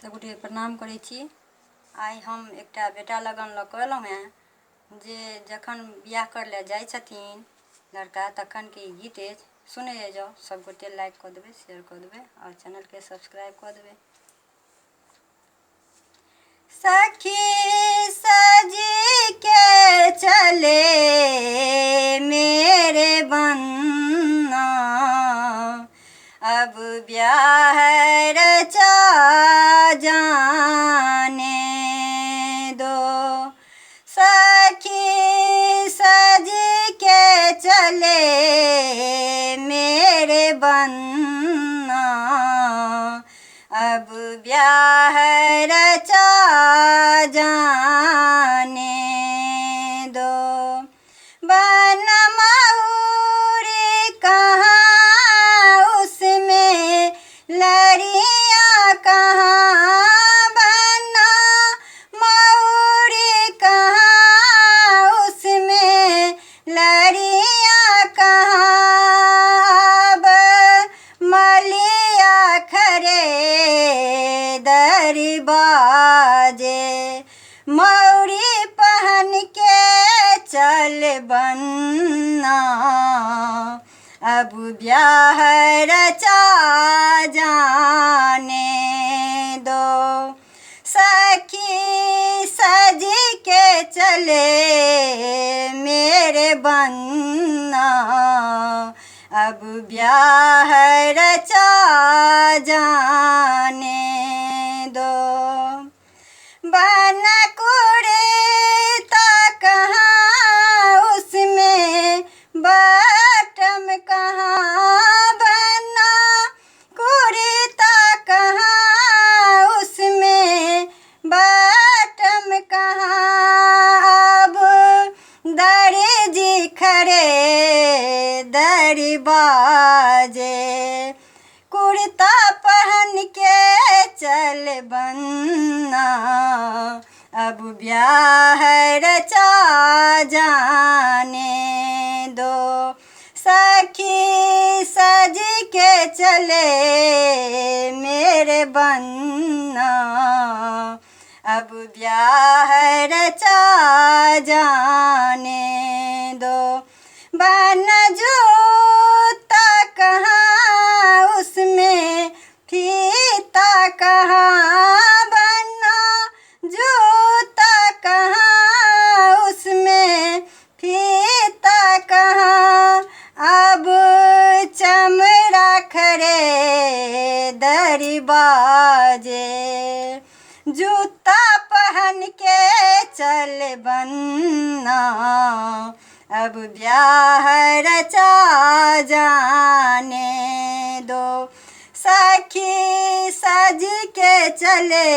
सबगोटे प्रणाम करै छी। आइ हम एकटा बेटा लगन लऽ कऽ अयलहुँ हेँ जे जखन बियाह करै लए जाइ छथिन लड़का तखनके ई गीत अछि। सुनै जाउ, सबगोटे लाइक कऽ देबै, शेयर कऽ देबै और चैनलके सब्सक्राइब कऽ देबै। सखी सज के चले मेरे बन्ना, अब ब्याह रचा जाने दो। सखी सज के चले मेरे बन्ना, अब ब्याह रचा जाने दो। बनमहुरी कहाँ उसमें लड़ियाँ कहाँ, बनमहुरी कहाँ उसमें लड़ियाँ कहाँ, अब मलिया खरे दरबाजे मौरी पहन के चल बन्ना, अब ब्याह रचा जाने दो। सखी सज के चले मेरे बन्ना, अब ब्याह रचा जाने दो। बन कुड़ता कहाँ उसमें बटम कहाँ, बना कुड़ता कहाँ उसमें बटम कहाँ, अब दर्जी खरे दरबाजे कुर्ता पहन के चल बन्ना, अब ब्याह रचा जाने दो। सखी सज के चले मेरे बन्ना, अब ब्याह रचा जाने दो। बन जूता कहाँ उसमें फीता कहाँ, बना जूता कहाँ उसमें फीता कहाँ, अब चमड़ा खरे दरबाजे जूता पहन के चल बन्ना, अब ब्याह रचा जाने दो। सखी सज के चले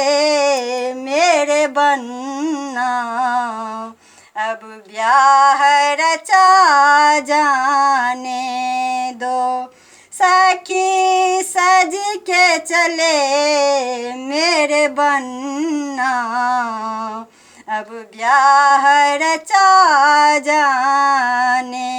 मेरे बन्ना, अब ब्याह रचा जाने दो। सखी सज के चले मेरे बन्ना, अब ब्याह रचा जाने